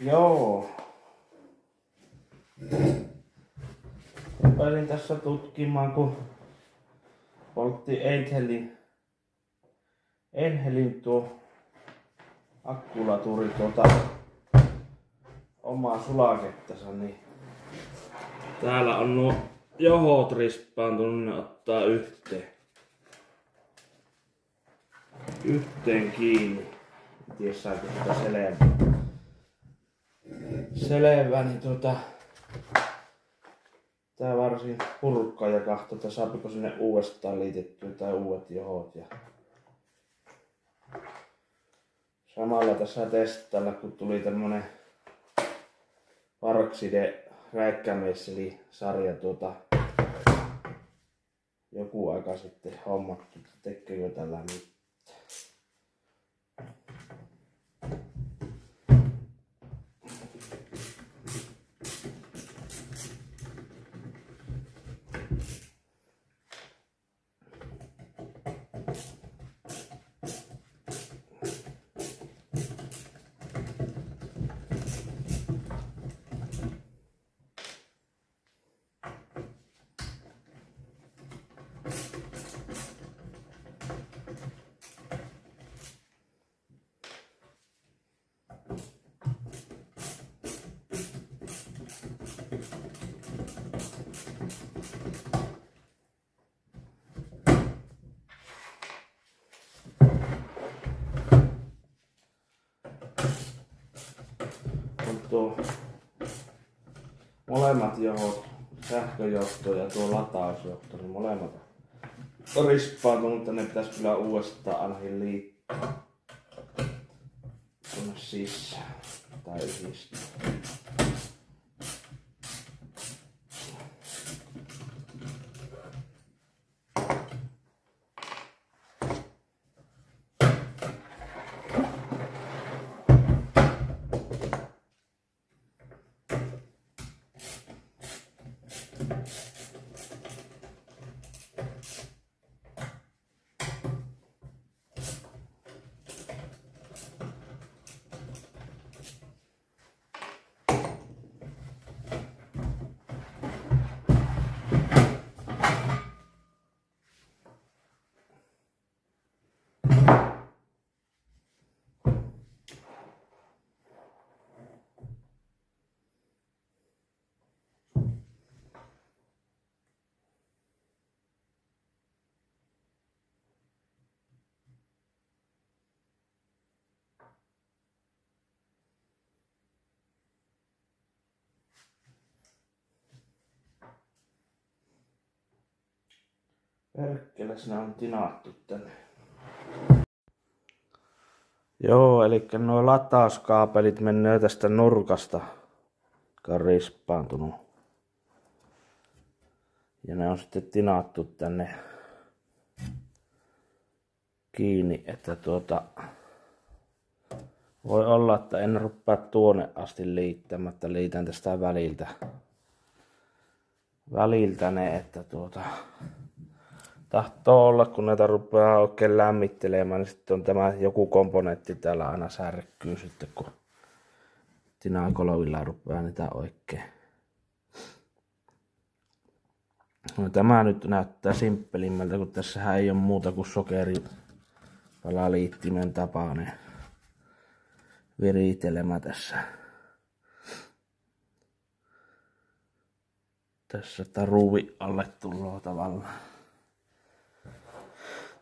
Joo. Rupesin tässä tutkimaan, kun poltti Enhelin tuo akkulaturi omaa sulakettansa, niin täällä on nuo johot rispaantunut, ne ottaa yhteen kiinni. En tiedä saako sitä selvää, niin tää varsin purkkaa ja kahtoo, että saapiko sinne uudestaan liitettyä tai uudet johot. Ja samalla tässä testailla, kun tuli tämmönen Parkside räikkämesseli-sarja joku aika sitten hommattu, tekeekö tällä mitään. Molemmat johot, sähköjohto ja tuo latausjohto, niin molemmat on rispaantunut, mutta ne pitäisi kyllä uudestaan ainakin liittää tuonne sisään tai yhdistää. Perkele, sinä on tinaattu tänne. Joo, eli nuo latauskaapelit menee tästä nurkasta, joka on rispaantunut. Ja ne on sitten tinaattu tänne kiinni, että voi olla, että en rupea tuonne asti liittämättä, liitän tästä väliltä ne, että tahtoo olla, kun näitä rupeaa oikein lämmittelemään, niin sitten on tämä joku komponentti täällä aina särkkyy sitten, kun tinakolovilla rupeaa niitä oikein. No, tämä nyt näyttää simppelimmältä, kun tässähän ei ole muuta kuin sokeripalaliittimen tapainen viritelmä tässä. Tässä ruuvi alle tullaan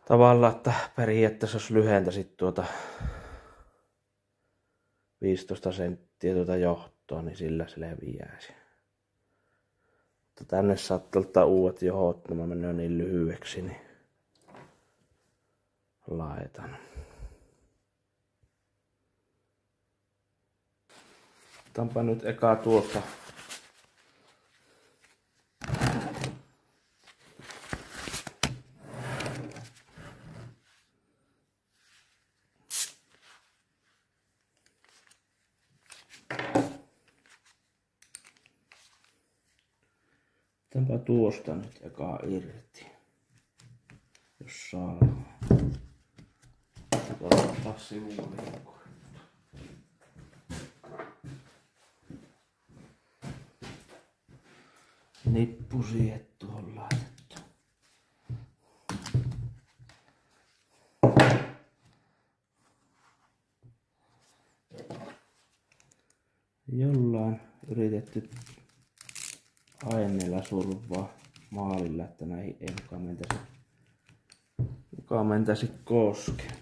tavallaan, että periaatteessa jos lyhentäisit 15 senttiä johtoa, niin sillä se leviäisi. Mutta tänne saattaa ottaa uudet johot, nämä menee niin lyhyeksi, niin laitan. Otanpa nyt eka tuosta tuosta nyt eka irti, jos saa. Ottaa sivuun. nippu siihen tuohon laitettu. Jollain yritetty aineella survaa maalilla, että näihin ei muka mentäisi koskemaan.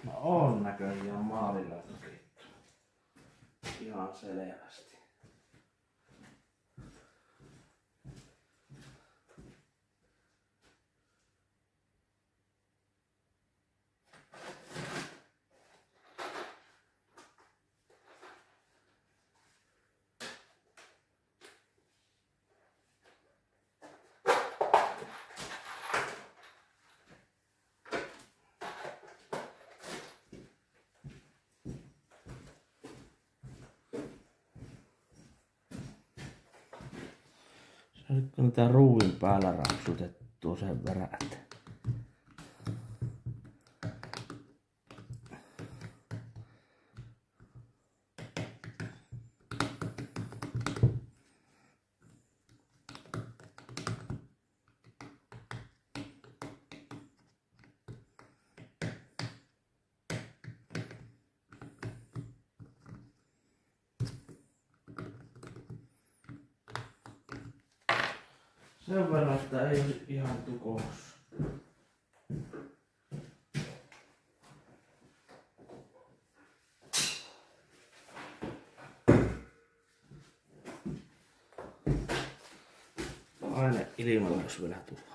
No on näköjään maalilla tukittu. Ihan selvästi. Saatko niitä ruuvin päällä rapsutettua sen verran, että sen verran, että ei olisi ihan tukossa. Aine ilmalla olisi vielä tuhaa.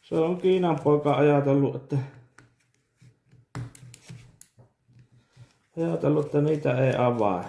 Se on Kiinan poika ajatellut, että niitä ei avaa.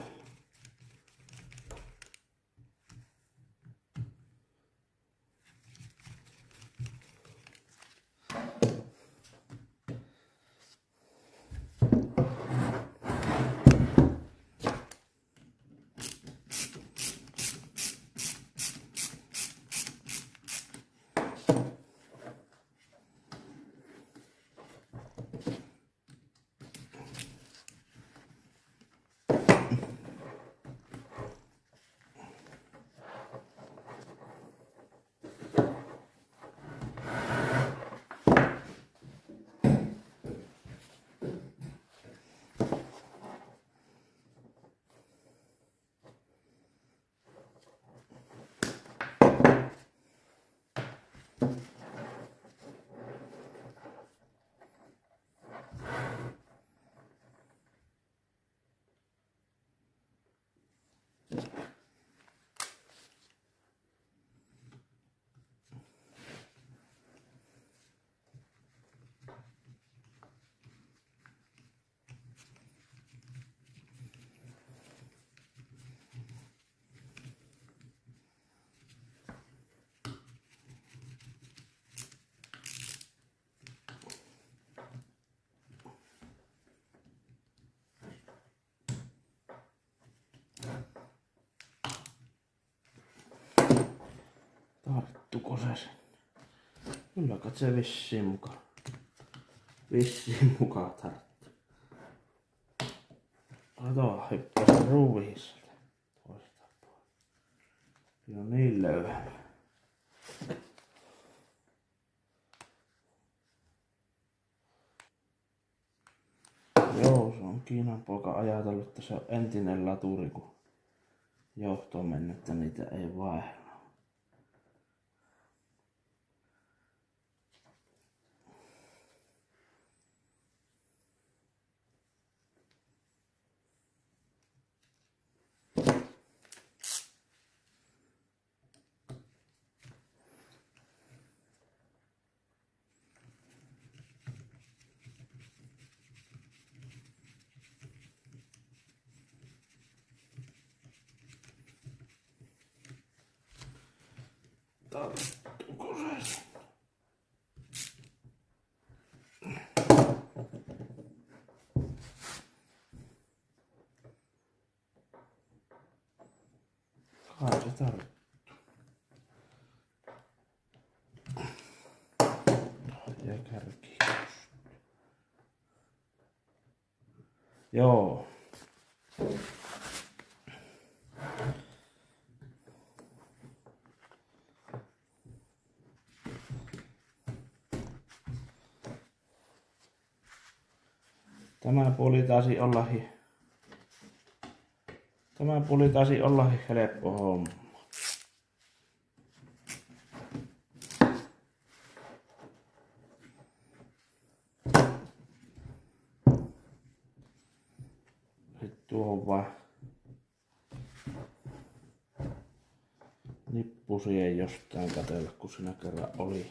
Tarttuko se sen? Kyllä kai se vissiin mukaan tarttu. Kato, hyppäsi ruuviin toista puolta. Siinä on niin löyhä. Joo, se on Kiinan poika ajatellut, että se on entinen laturi, kun johto on mennyt, että niitä ei vaihda. Tarttuuko se? Kai se tarttuu. Ja kärki. Joo. Tämä puoli taisi olla helppo homma. Sitten tuohon vaan nippusien jostain katsella, kun siinä kerran oli.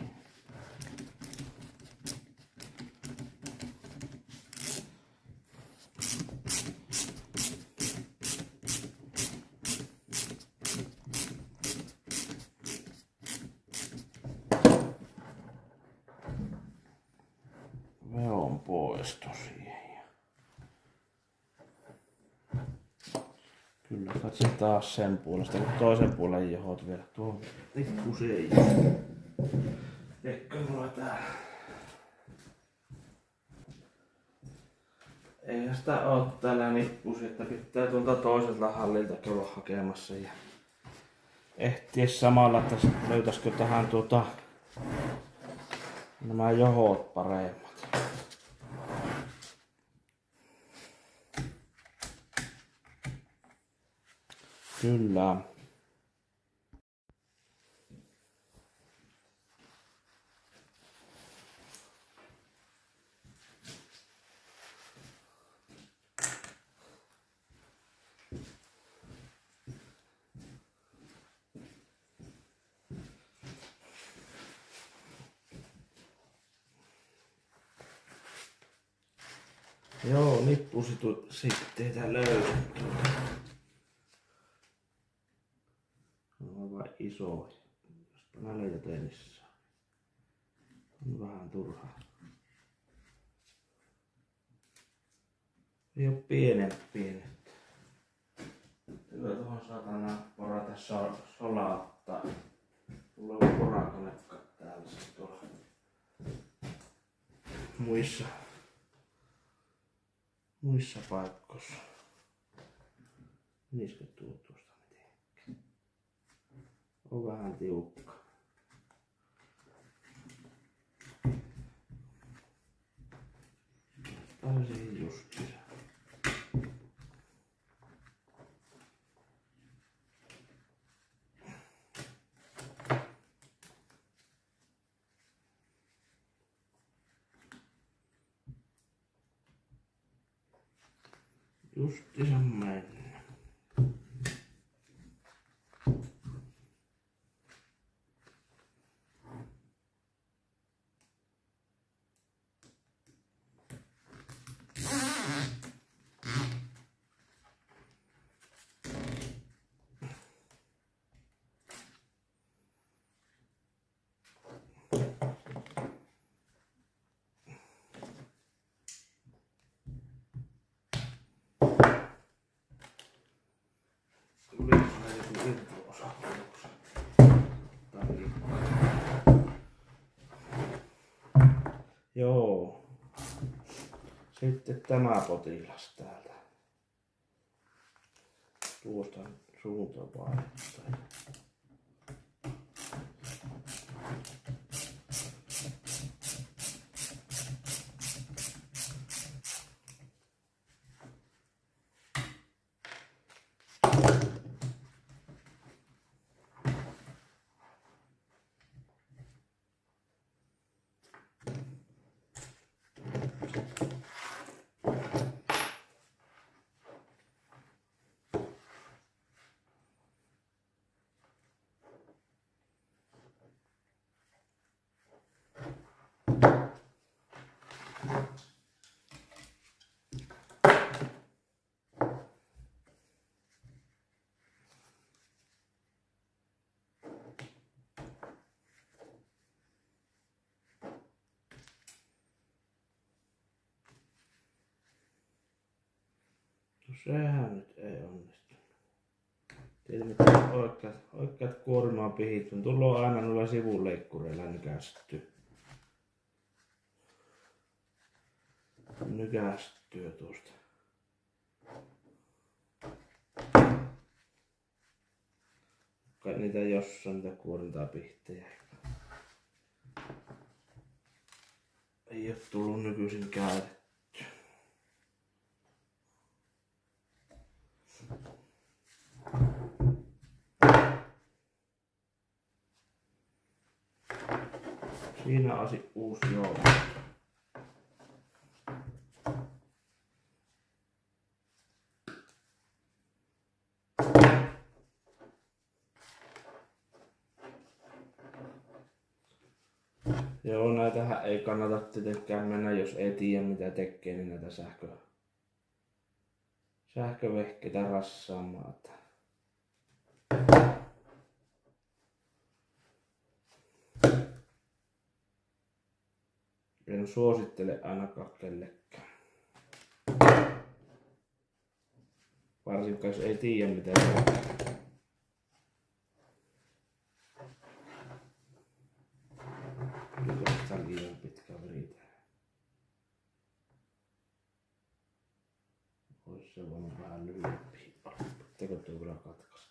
Veon poisto siihen. Kyllä katso taas sen puolesta, kun toisen puolen johot vielä tuohon nippusien. Tekkö mulla täällä? Eihän sitä oo täällä nippusi, että pitää tuolta toiselta hallilta käydä hakemassa ja ehtiä samalla, että löytäisikö tähän nämä johot paremmat. Kyllä. Joo, nippusi sitten löydetty. On aivan iso. Jospa näitä tennissä. On vähän turhaa. Ei oo pienet. Kyllä tuohon saatana porata solauttaa. Mulla on porakonekka täällä se tuolla muissa paikoissa. Menisikö tuosta mitenkään? On vähän tiukka. Täysin justiinsa. Justiinsa mennä. Joo. Sitten tämä potilas täältä. Tuosta suuntavaihetta. sehän nyt ei onnistu. Tietenkin oikeat kuormaa pihit on tullut aina noilla sivuleikkureilla nykästyy. Nykästyy tuosta. Kai niitä jossain niitä kuorintaa pihtejä. Ei oo tullut nykyisin käytetty. Siinä asi uusi joutu. Joo, näitähän ei kannata tietenkään mennä, jos ei tiedä mitä tekee, niin näitä sähkövehkeitä rassaamaan. En suosittele ainakaan kellekään. Varsinkaan jos ei tiedä mitä tekee. Nyt liian pitkä viritä. Ois se voinut vähän lyhyempi. Pitääkö tuo kyllä katkaista?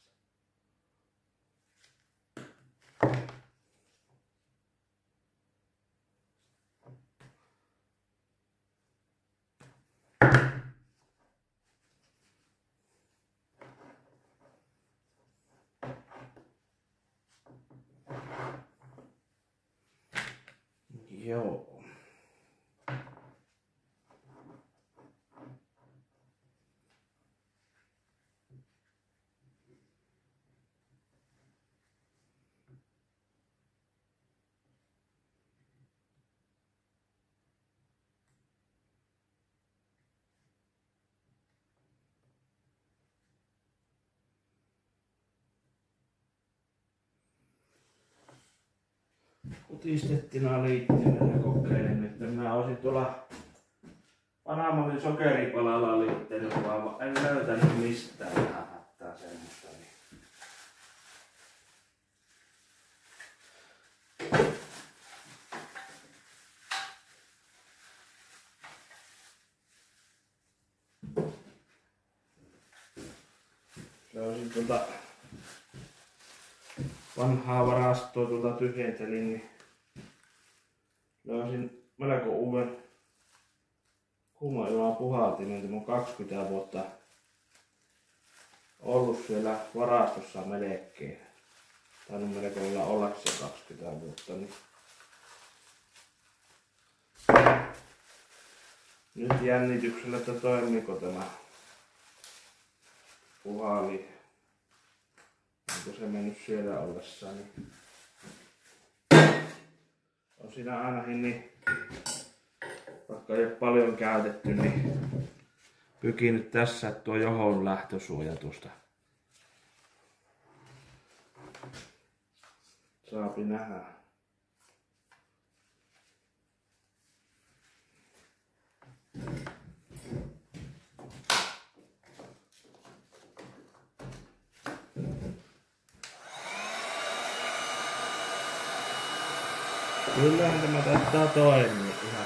Joo. Kutistettina liittimellä kokeilen, että minä olisin tuolla Panamallin sokeripalalla liitteellä, vaan en löytänyt mistään vähän hätää semmoista. Löysin vanhaa varastoa tyhjentelin, niin löysin melko uuden kuuma-ilman puhaltimen. Tämä on 20 vuotta ollut siellä varastossa melkein. Tainnut melkein olla se 20 vuotta. Niin nyt jännityksellä, että toimiiko tämä puhalin. Onko se mennyt siellä ollessaan, niin on siinä ainakin, niin, vaikka ei ole paljon käytetty, niin pykinyt tässä, että tuo johon lähtösuoja tuosta. Saapi nähdä. Kyllähän tämä taitaa toimia ihan.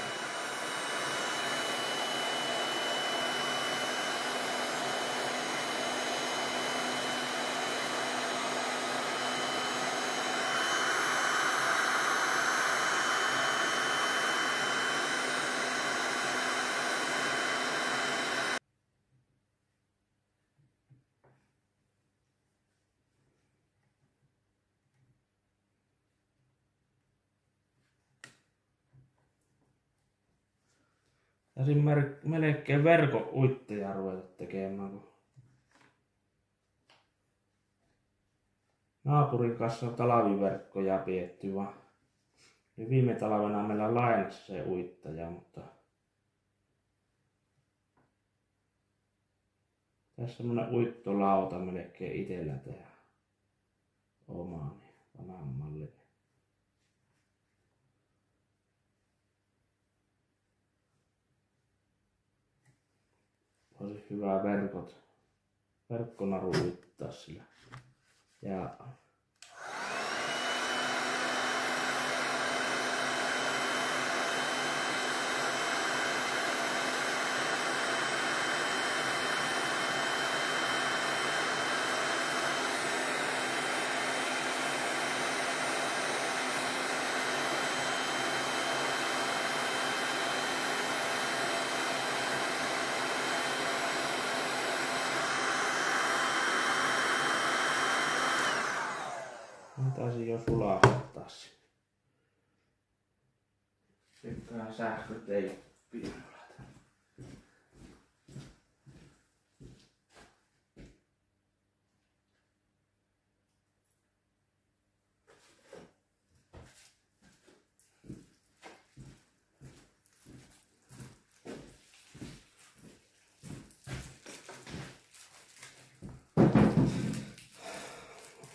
Taisin melkein verkon uitteja ruveta tekemään, kun naapurin kanssa on talviverkkoja pietty, vaan niin viime talvena meillä lainassa se uittaja, mutta tässä semmonen uittolauta melkein itellä tehdä omaani vanhan mallin. olisi hyvä verkkonaru uittaa sillä. Ja taisin jo sulahtaa sinne. Tykkään sähköteippiä.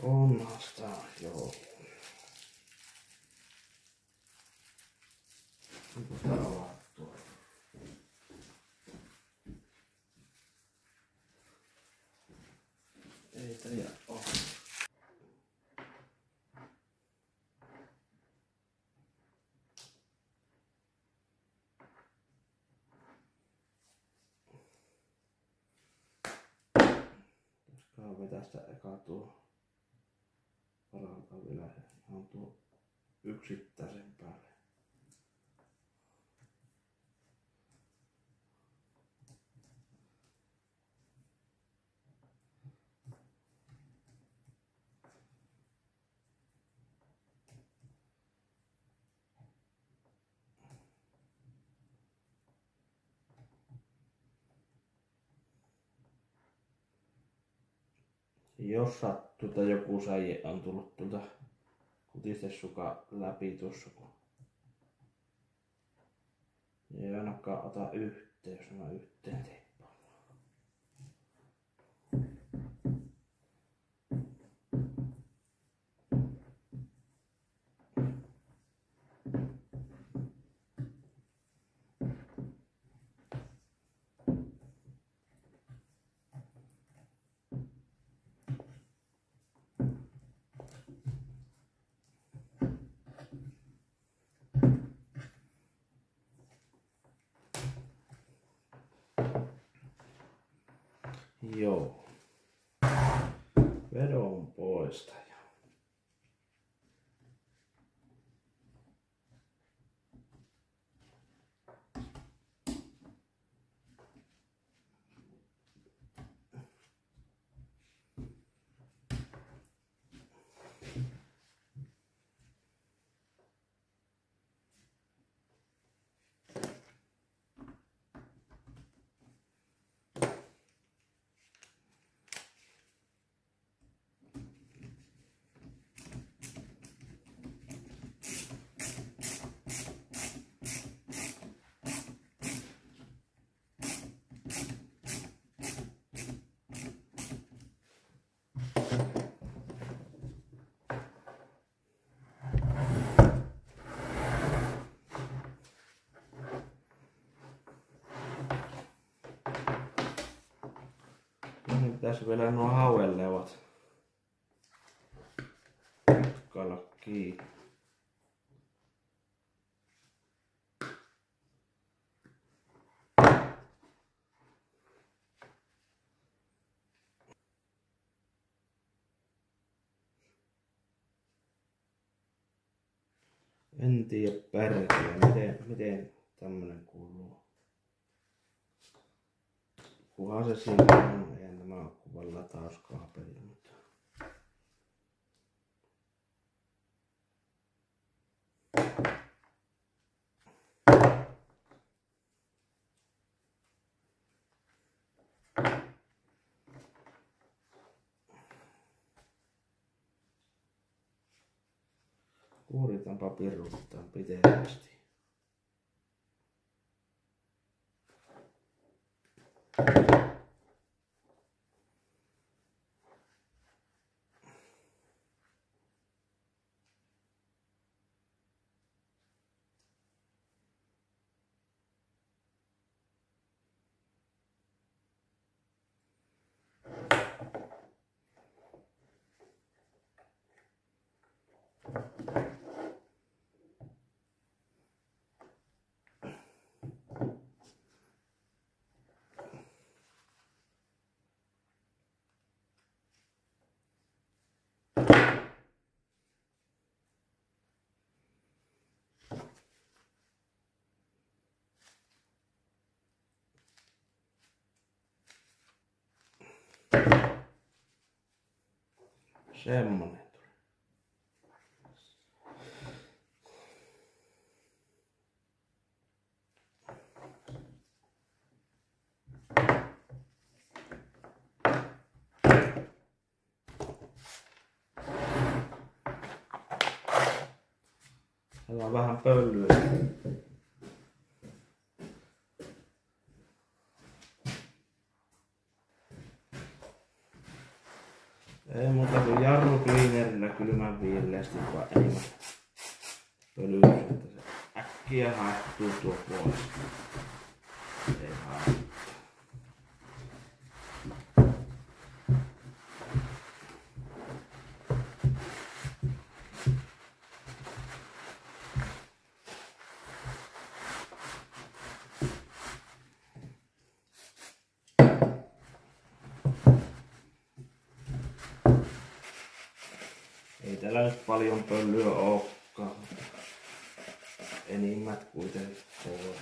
Onhan sitä, joo. Onko sitä avattua? Ei tiedä oo. Pitäisikö vetästä eka tuo parantaa vielä ihan tuo yksittäisen päälle. Jos sattuu tai joku säie on tullut tuolta kutistesukan läpi tuossa, kun ei ainakaan ota yhteen, jos mä yhteen teippaan. Joo. Vedon poistaja. Pitäisi vielä nuo hauellevat tutkailla kiinni. En tiedä perkele, miten tämmönen kuuluu. Kunhan se siinä on, eihän nämä ole kuvan latauskaapeli, mutta kuoritanpa piruttaa pitemmästi. Semmonen tuli. Täällä on vähän pöllyä. Ei muuta kuin jarrukliinerillä kylmän viileästi vaan enemmän pölyys, että se äkkiä haehtuu tuo pois. Ei haittaa. Ei täällä nyt paljon pölyä olekaan, enimmät kuitenkin tulee.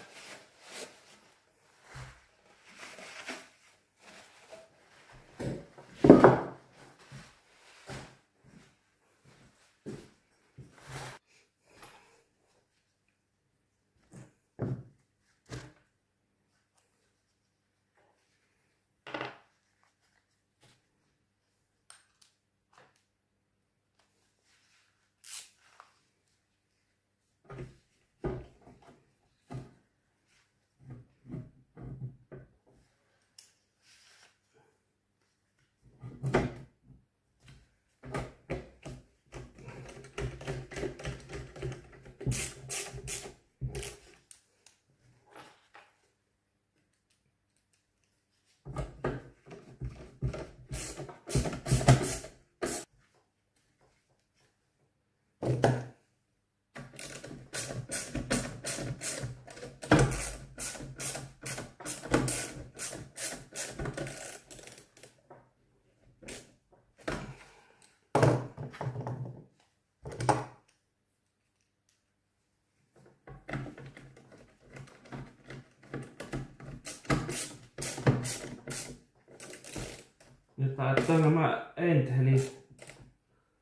Nyt taitaa nämä Enthelin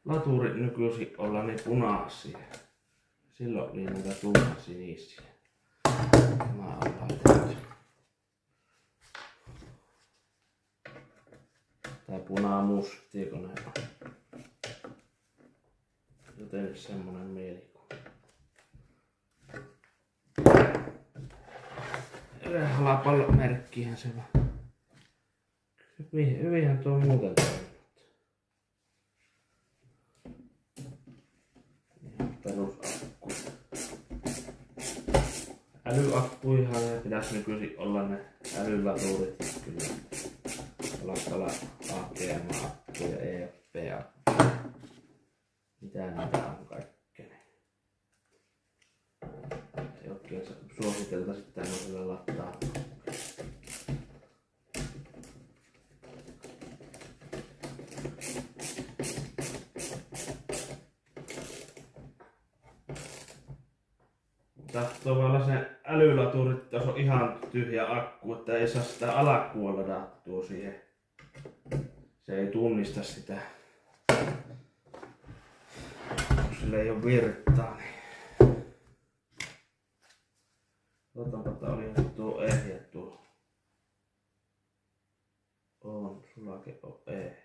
laturit nykyisin olla niin punaisia. Silloin oli näitä tummansinisiä. Tämä on laitettu. Tai punamustia, kun ne on. Joten semmonen mielikuva. Halapallon merkkihän se vaan. Hyvinhän tuo muuten toiminut. Ihan perusakku. Älyakkuihan ja pitäisi nykyisin olla ne älylaturit kyllä. Alakalla AGM-akku ja EFP-akku. Mitä niitä on kaikkea. Ei oikein suositeltaisi tämmöisellä lattaa. Tahtoo olla se älylaturi, että jos on ihan tyhjä akku, että ei saa sitä alakkua ladattua siihen. Se ei tunnista sitä. Kun sillä ei ole virtaa, niin... Otanpa, että oli tuo ehjä tuo. On, sulake on ehjä.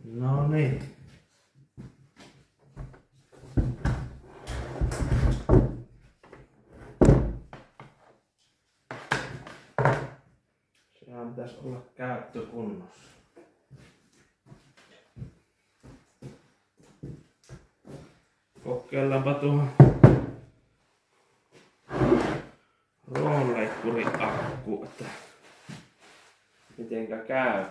No niin. Sehän pitäisi olla käyttökunnossa. Kokeillaanpa tuohon roonleikkuriakku, että mitenkä käy.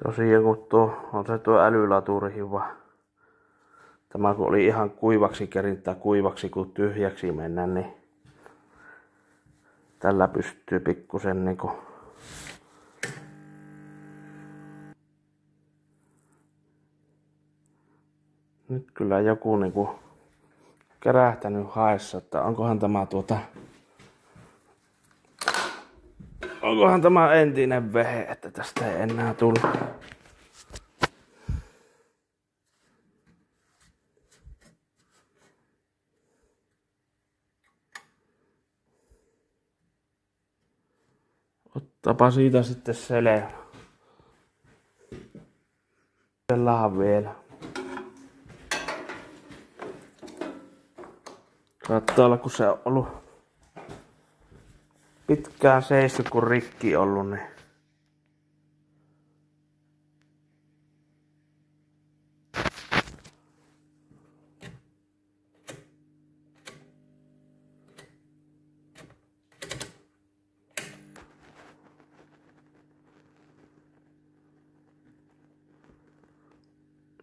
Tosiaan kun tuo on se tuo älylaturi hyvä. Tämä kun oli ihan kuivaksi kerintää kuivaksi kun tyhjäksi mennä, niin tällä pystyy pikkusen niinku Nyt kyllä joku niinku kärähtänyt haessa, että onkohan tämä entinen vehe, että tästä ei enää tule. Ottaapa siitä sitten selvä. Sellähän vielä. Saattaa olla, kun se on ollut pitkään seissyt, kun rikki ollut, niin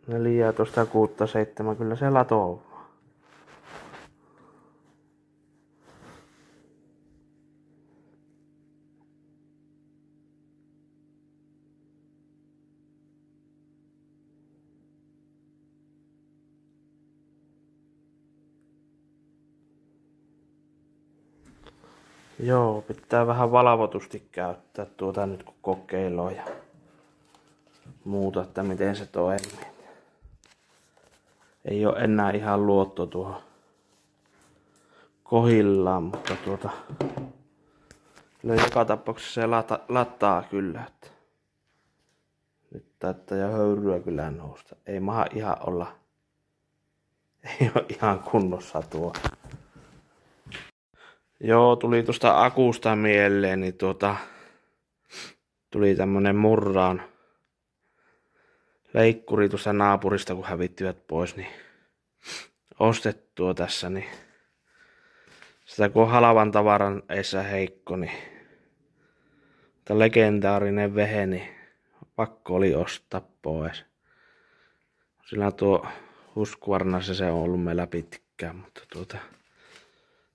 neljää tosta 6-7 kyllä se latoo. Joo, pitää vähän valvotusti käyttää tuota nyt kun kokeillaan ja muuta, että miten se toimii. Ei oo enää ihan luotto tuohon kohillaan, mutta kyllä joka tapauksessa se lataa kyllä. Että nyt taitaa jo höyryä kyllä nousta. Ei maha ihan olla, ei oo ihan kunnossa tuo. Joo, tuli tuosta akusta mieleen, niin tuli tämmönen murraan leikkuri tuosta naapurista, kun hävittivät pois, niin ostettua tässä, niin sitä kun on halvan tavaran eissä heikko, niin tämä legendaarinen vehe, niin pakko oli ostaa pois. Sillä tuo Husqvarna se on ollut meillä pitkään, mutta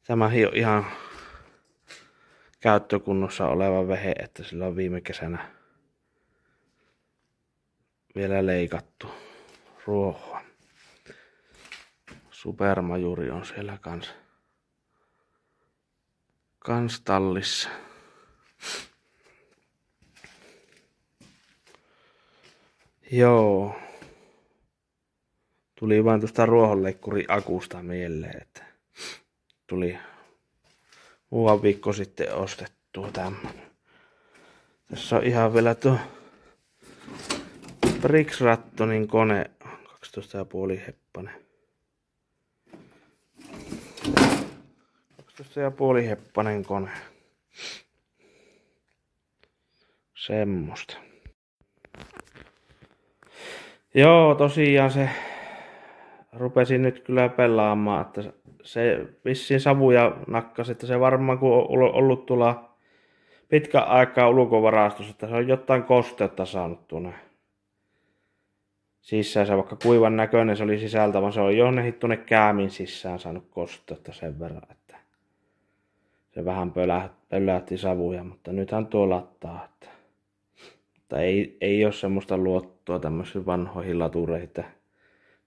tämä on ihan käyttökunnossa oleva vehe, että sillä on viime kesänä vielä leikattu ruohoa. Supermajuri on siellä kans tallissa. Joo. Tuli vain tuosta ruohonleikkuri akusta mieleen, että tuli muutama viikko sitten ostettua tämmönen. Tässä on ihan vielä tuo Brix-Rattonin kone 12,5 heppanen. 12,5 heppanen kone. Semmosta. Joo, tosiaan se rupesin nyt kyllä pelaamaan, että se vissiin savuja nakkasi, että se varmaan kun on ollut tuolla pitkän aikaa ulkovarastossa, että se on jotain kosteutta saanut tuonne sisään. Se vaikka kuivan näköinen se oli sisältä, vaan se on jonnekin tuonne käämin sisään saanut kosteutta sen verran, että se vähän pölähti savuja, mutta nythän tuo lattaa. Mutta ei ole semmoista luottoa tämmöisiin vanhoihin latureihin, että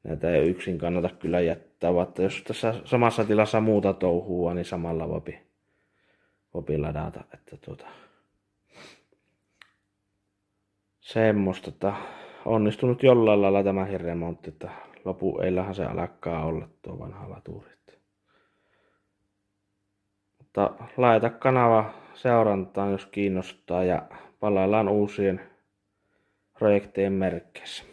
näitä ei yksin kannata kyllä jättää, vaikka jos tässä samassa tilassa muuta touhua, niin samalla voipi ladata. Että semmoista, että onnistunut jollain lailla tämä remontti, että lopueillahan se alkaa olla tuo vanha laturi. Mutta laita kanava seurantaan, jos kiinnostaa, ja palaillaan uusien projektien merkeissä.